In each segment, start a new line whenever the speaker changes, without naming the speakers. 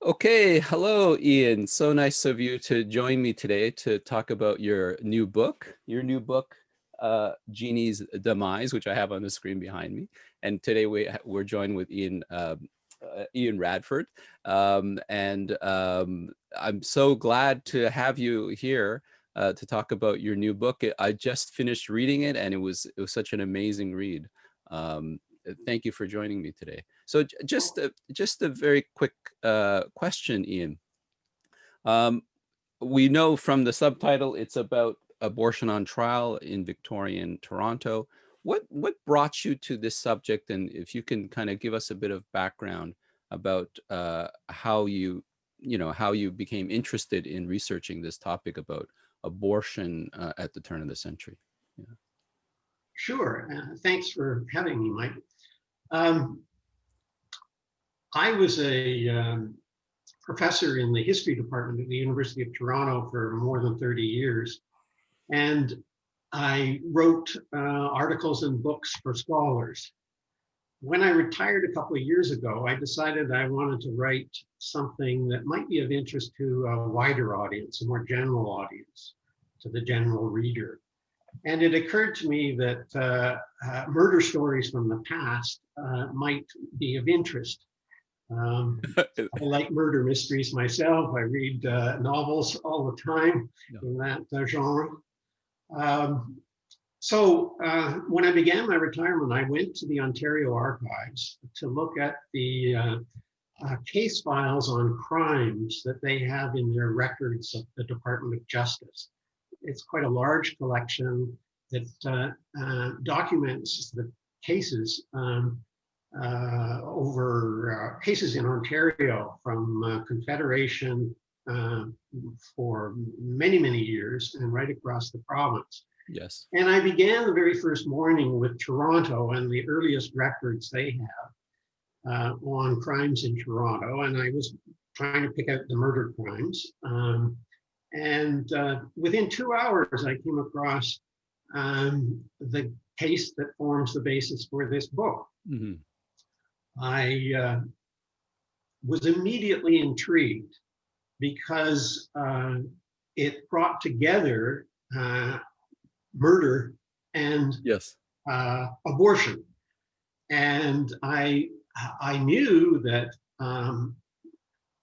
Okay, hello, Ian. So nice of you to join me today to talk about your new book. Jeannie's Demise, which I have on the screen behind me. And today we're joined with Ian Radforth. I'm so glad to have you here to talk about your new book. I just finished reading it, and it was such an amazing read. Thank you for joining me today. So just a very quick question, Ian. Um, we know from the subtitle it's about abortion on trial in Victorian Toronto. What brought you to this subject, and if you can kind of give us a bit of background about how you became interested in researching this topic about abortion at the turn of the century. Yeah.
Sure. Thanks for having me, Mike. Um, I was a professor in the history department at the University of Toronto for more than 30 years. And I wrote articles and books for scholars. When I retired a couple of years ago, I decided I wanted to write something that might be of interest to a wider audience, a more general audience, to the general reader. And it occurred to me that murder stories from the past might be of interest. I like murder mysteries myself. I read novels all the time in that genre. When I began my retirement, I went to the Ontario Archives to look at the case files on crimes that they have in their records of the Department of Justice. It's quite a large collection that documents the cases over cases in Ontario from Confederation for many, many years and right across the province.
Yes.
And I began the very first morning with Toronto and the earliest records they have on crimes in Toronto. And I was trying to pick out the murder crimes. Within 2 hours, I came across the case that forms the basis for this book. Mm-hmm. I was immediately intrigued because it brought together murder and
Yes.
Abortion. And I knew that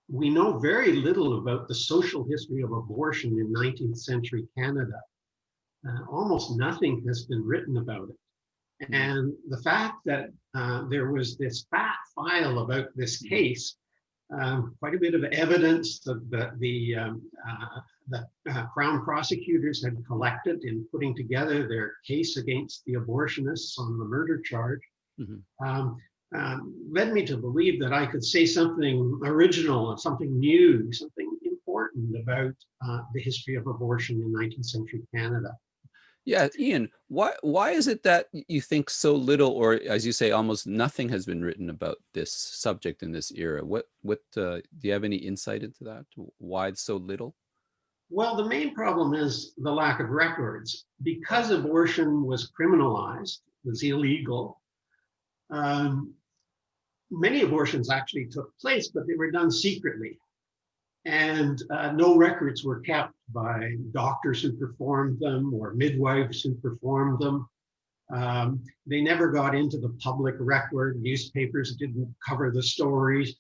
we know very little about the social history of abortion in 19th century Canada. Almost nothing has been written about it. And the fact that there was this fat file about this case, quite a bit of evidence that the Crown prosecutors had collected in putting together their case against the abortionists on the murder charge, led me to believe that I could say something original, something new, something important about the history of abortion in 19th century Canada.
Yeah, Ian, why is it that you think so little, or as you say, almost nothing has been written about this subject in this era? What do you have any insight into that? Why it's so little?
Well, the main problem is the lack of records. Because abortion was criminalized, was illegal, many abortions actually took place, but they were done secretly. And no records were kept by doctors who performed them or midwives who performed them. They never got into the public record. Newspapers didn't cover the stories.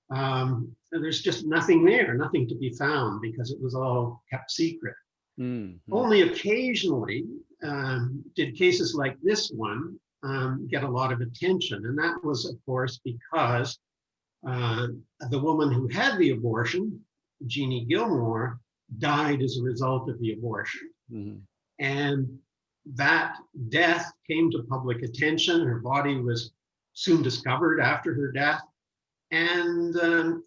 There's just nothing there, nothing to be found because it was all kept secret. Mm-hmm. Only occasionally did cases like this one get a lot of attention. And that was, of course, because the woman who had the abortion, Jeannie Gilmore, died as a result of the abortion. Mm-hmm. And that death came to public attention. Her body was soon discovered after her death. And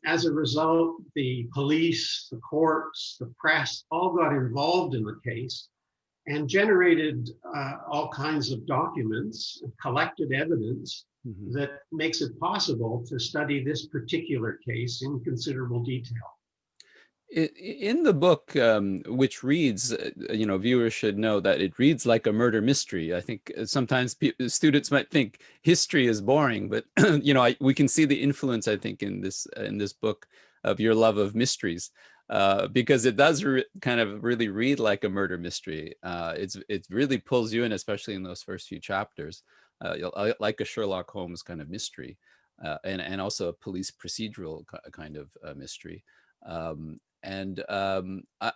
as a result, the police, the courts, the press all got involved in the case and generated all kinds of documents, collected evidence that makes it possible to study this particular case in considerable detail.
In the book, which reads, viewers should know that it reads like a murder mystery. I think sometimes students might think history is boring, but we can see the influence, I think, in this book of your love of mysteries, because it does kind of really read like a murder mystery. It really pulls you in, especially in those first few chapters, like a Sherlock Holmes kind of mystery, and also a police procedural kind of mystery. I'm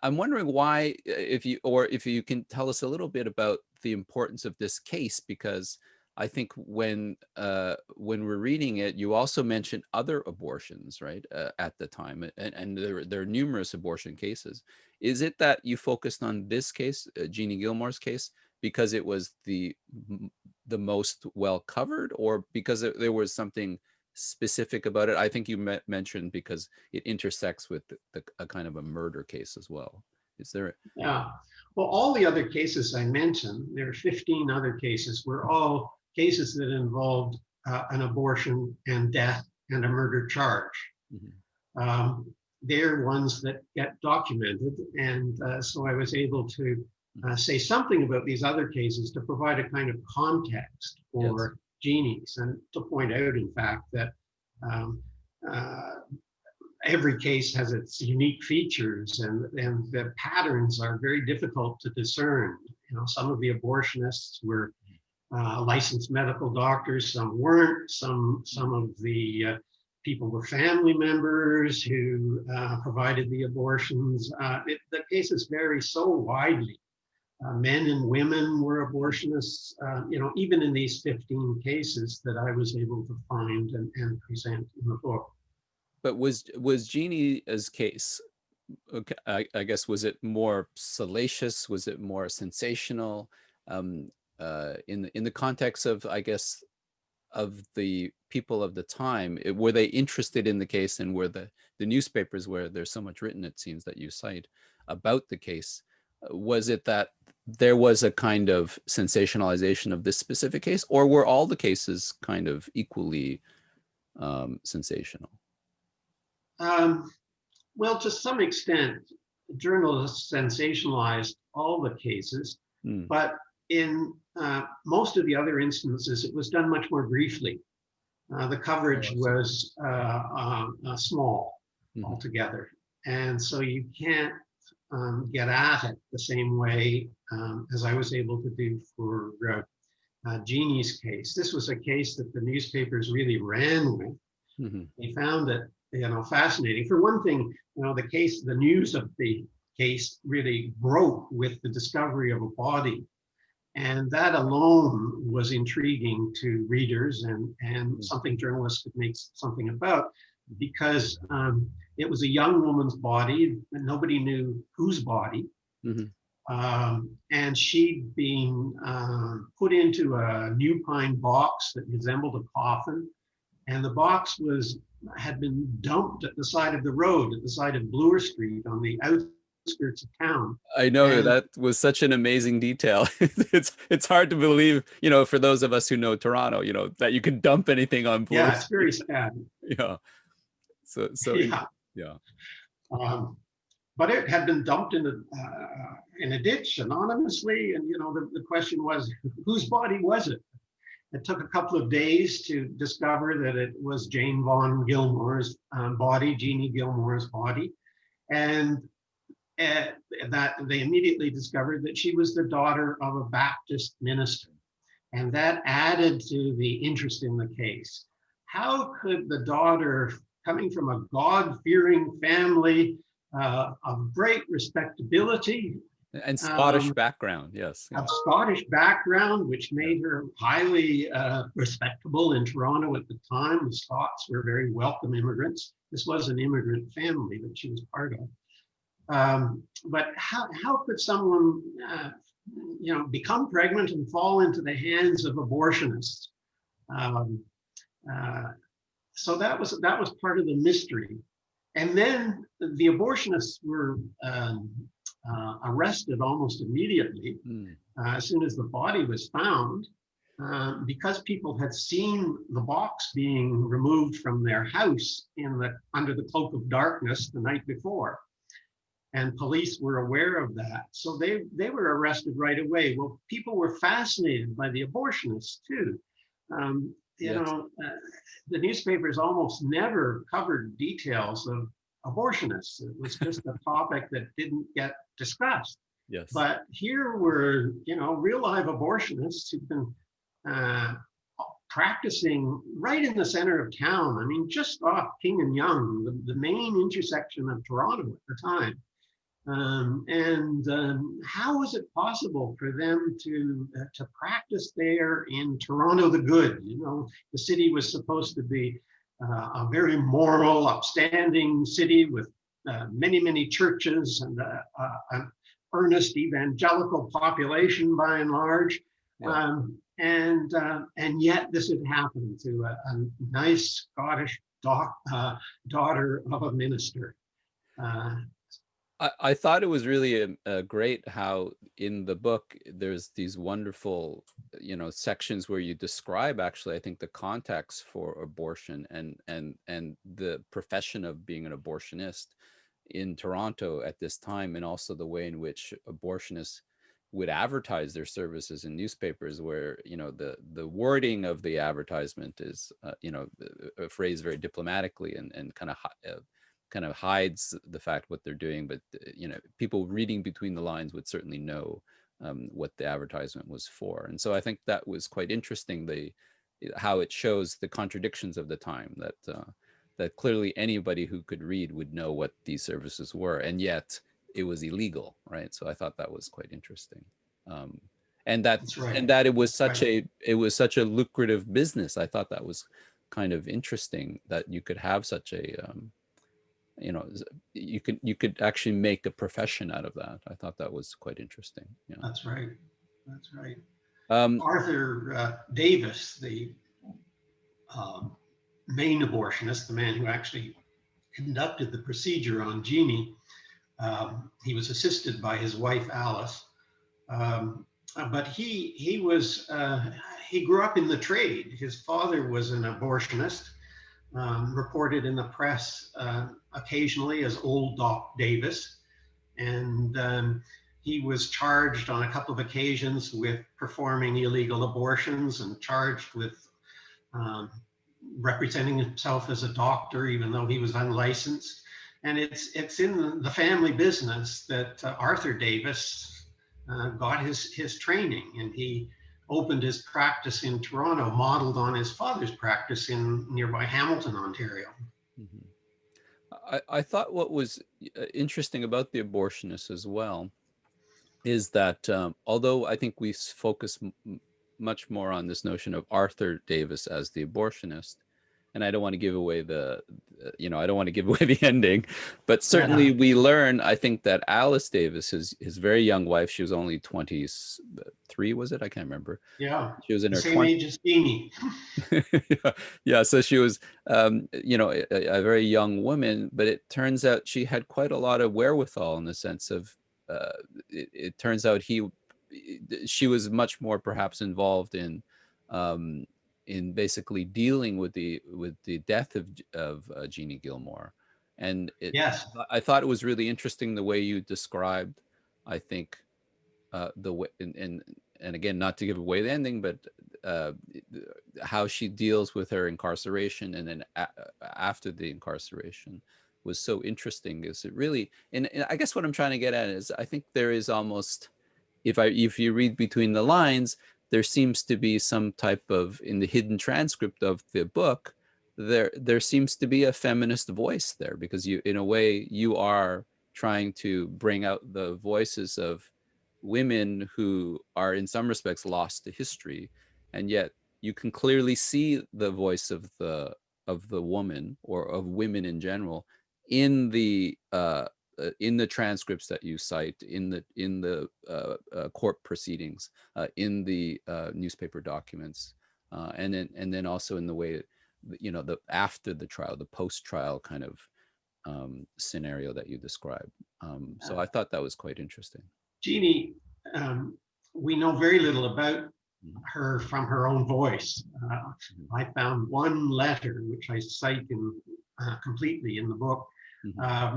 wondering why, if you can tell us a little bit about the importance of this case, because I think when we're reading it, you also mentioned other abortions, right, at the time, and there are numerous abortion cases. Is it that you focused on this case, Jeannie Gilmore's case, because it was the most well covered, or because there was something specific about it? I think you mentioned because it intersects with a kind of a murder case as well. Is there?
Yeah. Well, all the other cases I mentioned, there are 15 other cases, were all cases that involved an abortion and death and a murder charge. Mm-hmm. They're ones that get documented. And so I was able to say something about these other cases to provide a kind of context for Jeannie's, and to point out, in fact, that every case has its unique features, and the patterns are very difficult to discern. You know, some of the abortionists were licensed medical doctors, some weren't. Some of the people were family members who provided the abortions. The cases vary so widely. Men and women were abortionists, you know, even in these 15 cases that I was able to find and present in the book.
But was Jeannie's case, okay, I guess, was it more salacious? Was it more sensational? In the context of, I guess, of the people of the time, were they interested in the case, and were the newspapers, where there's so much written, it seems, that you cite about the case, was it that there was a kind of sensationalization of this specific case, or were all the cases kind of equally sensational?
Well, to some extent, journalists sensationalized all the cases, but in most of the other instances, it was done much more briefly. The coverage was small altogether. And so you can't get at it the same way as I was able to do for Jeannie's case. This was a case that the newspapers really ran with. Mm-hmm. They found it, you know, fascinating. For one thing, you know, the news of the case really broke with the discovery of a body. And that alone was intriguing to readers, and something journalists could make something about, because it was a young woman's body, and nobody knew whose body. Mm-hmm. And she'd been put into a new pine box that resembled a coffin. And the box had been dumped at the side of the road, at the side of Bloor Street, on the outskirts of town.
I know, that was such an amazing detail. It's hard to believe, you know, for those of us who know Toronto, you know, that you can dump anything on Bloor.
Yeah, it's very sad.
Yeah. So yeah.
But it had been dumped in a ditch anonymously, and you know, the question was, whose body was it? It took a couple of days to discover that it was Jane Von Gilmore's body, Jeannie Gilmore's body, and that they immediately discovered that she was the daughter of a Baptist minister. And that added to the interest in the case. How could the daughter, coming from a God-fearing family of great respectability,
and Scottish background, yes.
A Scottish background, which made her highly respectable in Toronto at the time. The Scots were very welcome immigrants. This was an immigrant family that she was part of. But how could someone, you know, become pregnant and fall into the hands of abortionists? So that was part of the mystery. And then the abortionists were arrested almost immediately as soon as the body was found, because people had seen the box being removed from their house under the cloak of darkness the night before. And police were aware of that. So they were arrested right away. Well, people were fascinated by the abortionists too. You know, the newspapers almost never covered details of abortionists. It was just a topic that didn't get discussed.
Yes.
But here were, real live abortionists who've been uh, practicing right in the center of town. I mean, just off King and Yonge, the main intersection of Toronto at the time. How was it possible for them to practice there in Toronto the Good? The city was supposed to be a very moral, upstanding city with many churches and an earnest evangelical population by and large.
Yeah.
And yet this had happened to a nice Scottish daughter of a minister.
I thought it was really great how in the book there's these wonderful, sections where you describe actually, I think, the context for abortion and the profession of being an abortionist in Toronto at this time, and also the way in which abortionists would advertise their services in newspapers, where the wording of the advertisement is phrased very diplomatically and kind of hides the fact what they're doing, but people reading between the lines would certainly know what the advertisement was for. And so I think that was quite interesting, how it shows the contradictions of the time, that clearly anybody who could read would know what these services were, and yet it was illegal, right? So I thought that was quite interesting. And that
That's right.
and that it was
Right.
such a lucrative business. I thought that was kind of interesting, that you could have such a you could actually make a profession out of that. I thought that was quite interesting. Yeah.
That's right. That's right.
Um,
Arthur Davis, the main abortionist, the man who actually conducted the procedure on Jeannie, he was assisted by his wife Alice, but he grew up in the trade. His father was an abortionist, reported in the press occasionally as Old Doc Davis, and he was charged on a couple of occasions with performing illegal abortions and charged with representing himself as a doctor, even though he was unlicensed. And it's in the family business that Arthur Davis got his training, and he opened his practice in Toronto, modeled on his father's practice in nearby Hamilton, Ontario.
I thought what was interesting about the abortionists as well is that although I think we focus much more on this notion of Arthur Davis as the abortionist, and I don't want to give away I don't want to give away the ending, but certainly we learn, I think, that Alice Davis, his very young wife, she was only 23, was it? I can't remember.
Yeah,
She was in her
same
20s.
age as Jeannie.
Yeah, so she was, a very young woman, but it turns out she had quite a lot of wherewithal, in the sense of, it turns out she was much more perhaps involved in basically dealing with the death of Jeannie Gilmore, and
Yes.
I thought it was really interesting the way you described, I think, the way, and again, not to give away the ending, but how she deals with her incarceration, and then after the incarceration was so interesting. Is it really, and I guess what I'm trying to get at is, I think there is almost, if you read between the lines, there seems to be some type of, in the hidden transcript of the book, there seems to be a feminist voice there, because you, in a way, you are trying to bring out the voices of women who are in some respects lost to history, and yet you can clearly see the voice of the woman, or of women in general, in the transcripts that you cite, in the court proceedings, in the newspaper documents, and then also in the way, the after the trial, the post-trial kind of scenario that you described. So I thought that was quite interesting.
Jeannie, we know very little about her from her own voice. I found one letter, which I cite completely in the book,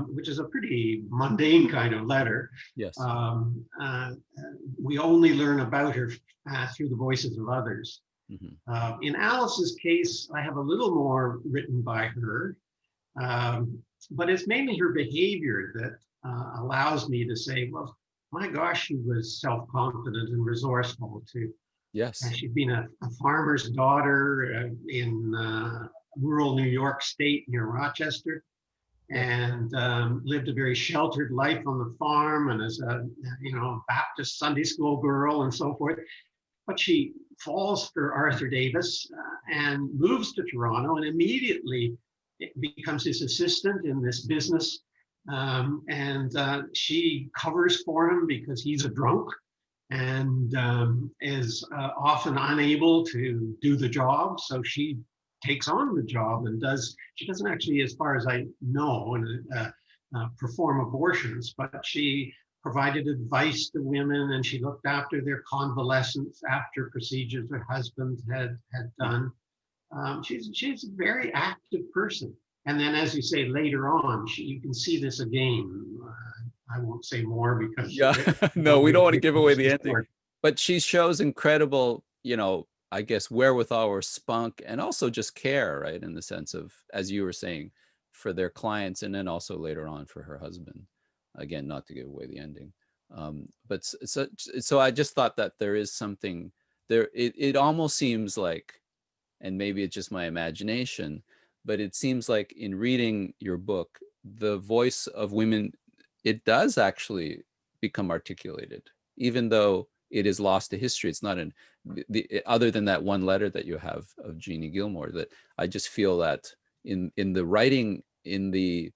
which is a pretty mundane kind of letter.
Yes.
We only learn about her through the voices of others. In Alice's case, I have a little more written by her. But it's mainly her behavior that allows me to say, well, my gosh, she was self-confident and resourceful too.
Yes.
She'd been a farmer's daughter in rural New York State near Rochester,
Yeah.
and lived a very sheltered life on the farm, and as a Baptist Sunday school girl and so forth. But she falls for Arthur Davis and moves to Toronto, and immediately becomes his assistant in this business. And she covers for him because he's a drunk and is often unable to do the job. So she takes on the job and she doesn't actually, as far as I know, perform abortions, but she provided advice to women, and she looked after their convalescence after procedures her husband had done. She's a very active person. And then, as you say, later on, you can see this again. I won't say more because
Yeah. No, we don't want to give away the ending. But she shows incredible, I guess, wherewithal or spunk, and also just care, right? In the sense of, as you were saying, for their clients, and then also later on for her husband. Again, not to give away the ending. But so I just thought that there is something there. It almost seems like, and maybe it's just my imagination, but it seems like in reading your book, the voice of women, it does actually become articulated, even though it is lost to history. It's not other than that one letter that you have of Jeannie Gilmore, that I just feel that in the writing, in the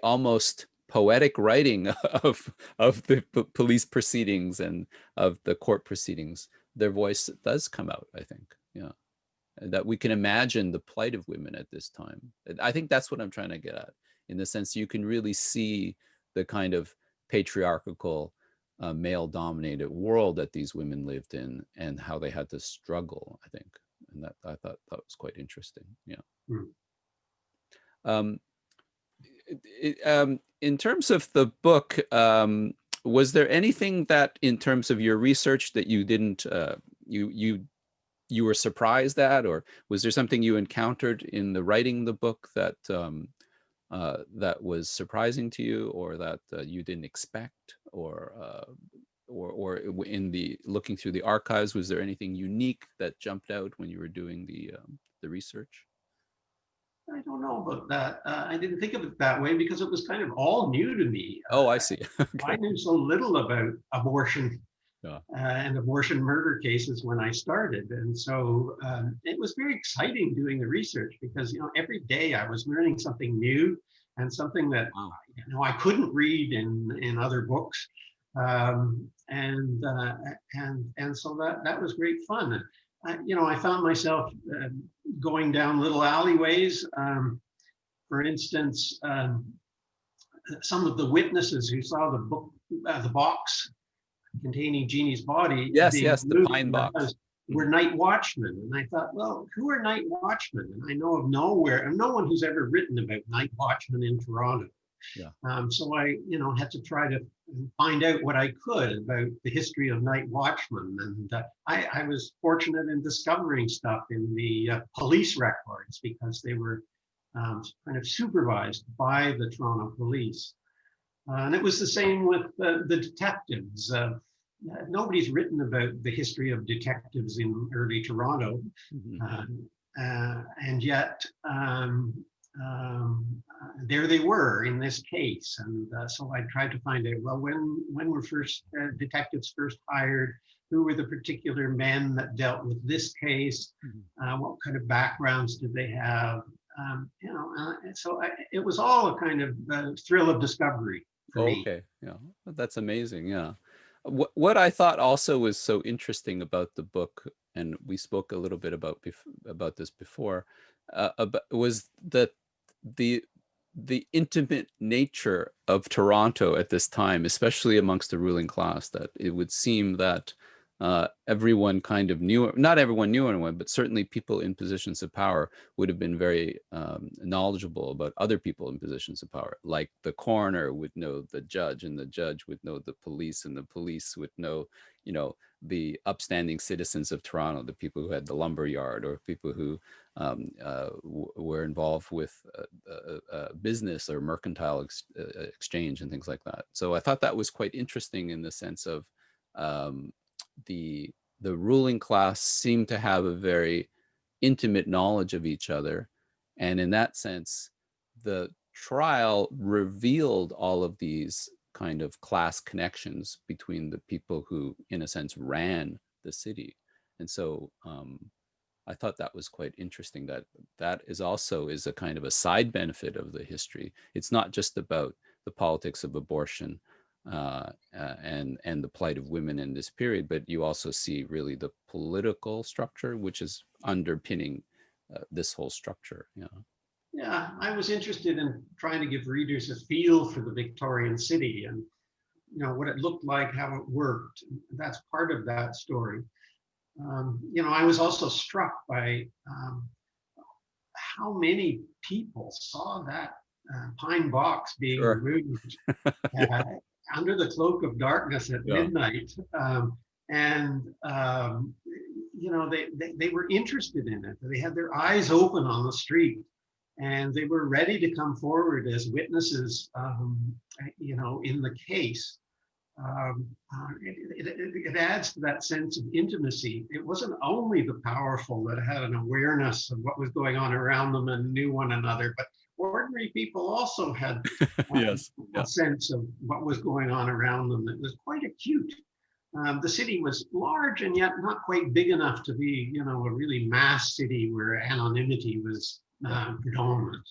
almost poetic writing of the police proceedings and of the court proceedings, their voice does come out, I think. Yeah. And that we can imagine the plight of women at this time. I think that's what I'm trying to get at, in the sense you can really see the kind of patriarchal, male dominated world that these women lived in, and how they had to struggle, I think. And that I thought that was quite interesting. Yeah.
Mm.
Um, in terms of the book, was there anything that, in terms of your research, that you didn't you were surprised at, or was there something you encountered in the writing the book that that was surprising to you, or that you didn't expect, or in the looking through the archives, was there anything unique that jumped out when you were doing the research?
I don't know about that. I didn't think of it that way because it was kind of all new to me.
Oh, I see.
I
Okay.
knew so little about abortion
Yeah.
and abortion murder cases when I started. And so it was very exciting doing the research because, every day I was learning something new and something that,
Wow.
I couldn't read in other books. And so that was great fun. I found myself going down little alleyways. For instance, some of the witnesses who saw the box containing Jeannie's body
Yes,
being
yes, the
moved
pine
from the
box.
house were night watchmen. And I thought, well, who are night watchmen? And I know of no one who's ever written about night watchmen in Toronto.
Yeah.
So I, had to try to find out what I could about the history of night watchmen. And I was fortunate in discovering stuff in the police records because they were kind of supervised by the Toronto police. And it was the same with the detectives. Nobody's written about the history of detectives in early Toronto.
Mhm.
And yet, there they were in this case. And so I tried to find out, well, when were detectives first hired? Who were the particular men that dealt with this case? What kind of backgrounds did they have? It was all a kind of thrill of discovery for me.
Okay, yeah, that's amazing. Yeah, what I thought also was so interesting about the book, and we spoke a little bit about this before, was that the intimate nature of Toronto at this time, especially amongst the ruling class, that it would seem that everyone kind of knew, not everyone knew anyone, but certainly people in positions of power would have been very knowledgeable about other people in positions of power. Like the coroner would know the judge, and the judge would know the police, and the police would know, the upstanding citizens of Toronto, the people who had the lumber yard, or people who were involved with business or mercantile exchange and things like that. So I thought that was quite interesting in the sense of the ruling class seemed to have a very intimate knowledge of each other, and in that sense, the trial revealed all of these kind of class connections between the people who, in a sense, ran the city. And so I thought that was quite interesting, that that is also is a kind of a side benefit of the history. It's not just about the politics of abortion and the plight of women in this period, but you also see really the political structure, which is underpinning this whole structure. Yeah.
Yeah, I was interested in trying to give readers a feel for the Victorian city and what it looked like, how it worked. That's part of that story. I was also struck by how many people saw that pine box being
Sure.
removed
Yeah.
under the cloak of darkness at
Yeah.
midnight. And they were interested in it. They had their eyes open on the street, and they were ready to come forward as witnesses, in the case. It adds to that sense of intimacy. It wasn't only the powerful that had an awareness of what was going on around them and knew one another, but ordinary people also had
Yes.
a
Yeah.
sense of what was going on around them. It was quite acute. The city was large and yet not quite big enough to be, a really mass city where anonymity was predominant.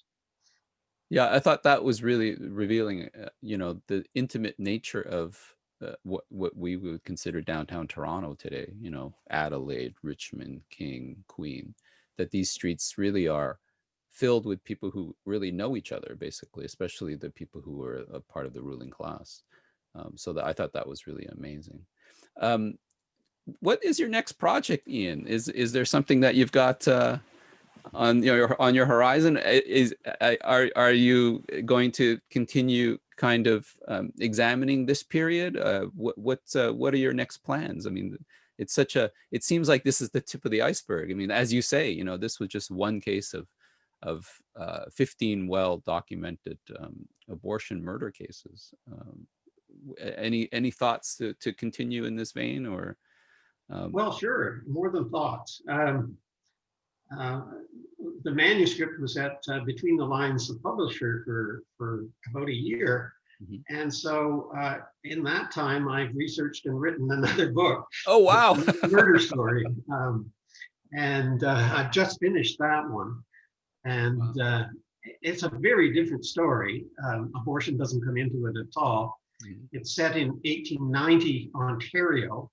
Yeah, I thought that was really revealing, the intimate nature of what we would consider downtown Toronto today, Adelaide, Richmond, King, Queen, that these streets really are filled with people who really know each other, basically, especially the people who were a part of the ruling class. So that I thought that was really amazing. What is your next project, Ian? Is there something that you've got on your horizon? Are you going to continue kind of examining this period? What are your next plans? I mean, it seems like this is the tip of the iceberg. I mean, as you say, this was just one case of 15 well documented abortion murder cases. Any thoughts to continue in this vein, or?
Well, sure, more than thoughts. Uh, the manuscript was at Between the Lines, the publisher, for about a year.
Mhm.
And so in that time, I've researched and written another book.
Oh, wow.
Murder story. And I've just finished that one. And
Wow.
it's a very different story. Abortion doesn't come into it at all.
Mhm.
It's set in 1890 Ontario.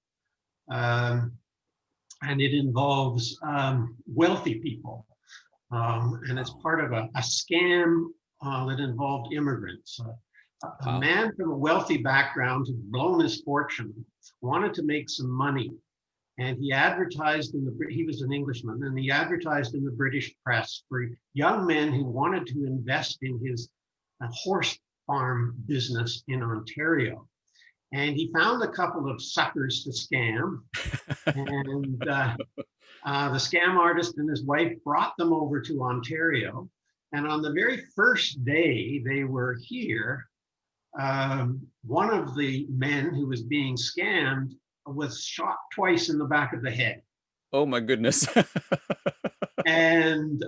And it involves wealthy people. And it's part of a scam that involved immigrants. A
Wow.
man from a wealthy background who'd blown his fortune, wanted to make some money. And he advertised he was an Englishman, and he advertised in the British press for young men who wanted to invest in his horse farm business in Ontario. And he found a couple of suckers to scam. And the scam artist and his wife brought them over to Ontario. And on the very first day they were here, one of the men who was being scammed was shot twice in the back of the head.
Oh my goodness.
And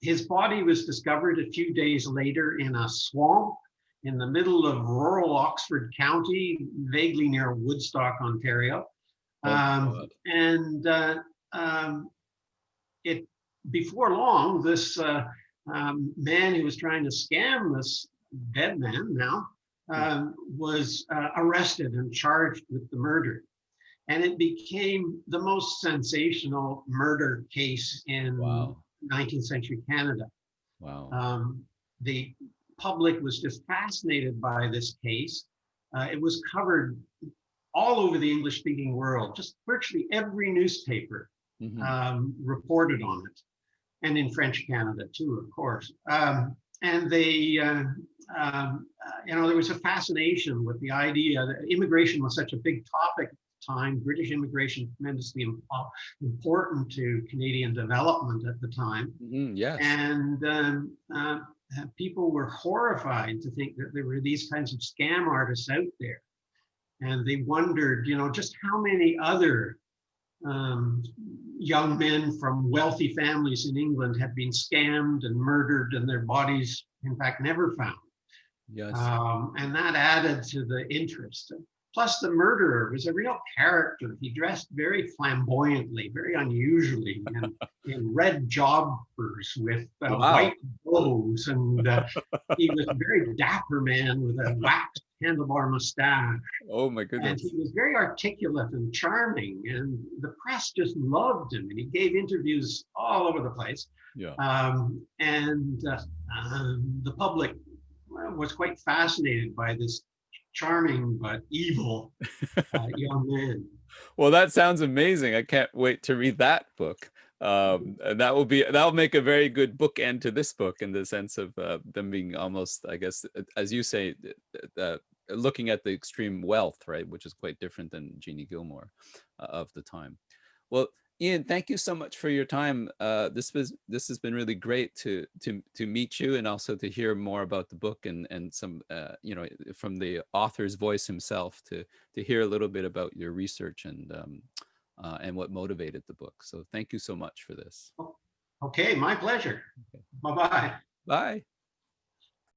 his body was discovered a few days later in a swamp in the middle of rural Oxford County, vaguely near Woodstock, Ontario. It before long, this man who was trying to scam this dead man now was arrested and charged with the murder. And it became the most sensational murder case in 19th century Canada.
Wow.
The public was just fascinated by this case. It was covered all over the English-speaking world. Just virtually every newspaper reported on it, and in French Canada too, of course. And they there was a fascination with the idea that immigration was such a big topic at the time. British immigration tremendously important to Canadian development at the time.
Yes.
And people were horrified to think that there were these kinds of scam artists out there. And they wondered, just how many other young men from wealthy families in England had been scammed and murdered and their bodies, in fact, never found.
Yes.
And that added to the interest. Plus, the murderer was a real character. He dressed very flamboyantly, very unusually, in red jobbers with
Wow.
white bows. And he was a very dapper man with a waxed handlebar mustache.
Oh my
And
goodness.
he was very articulate and charming. And the press just loved him. And he gave interviews all over the place.
Yeah.
The public was quite fascinated by this charming but evil young man.
Well, that sounds amazing. I can't wait to read that book. And that'll make a very good bookend to this book, in the sense of them being almost, I guess, as you say, looking at the extreme wealth, right, which is quite different than Jeannie Gilmore of the time. Well, Ian, thank you so much for your time. This has been really great to meet you, and also to hear more about the book, and some from the author's voice himself, to hear a little bit about your research and what motivated the book. So thank you so much for this.
Okay, my pleasure.
Okay.
Bye-bye.
Bye.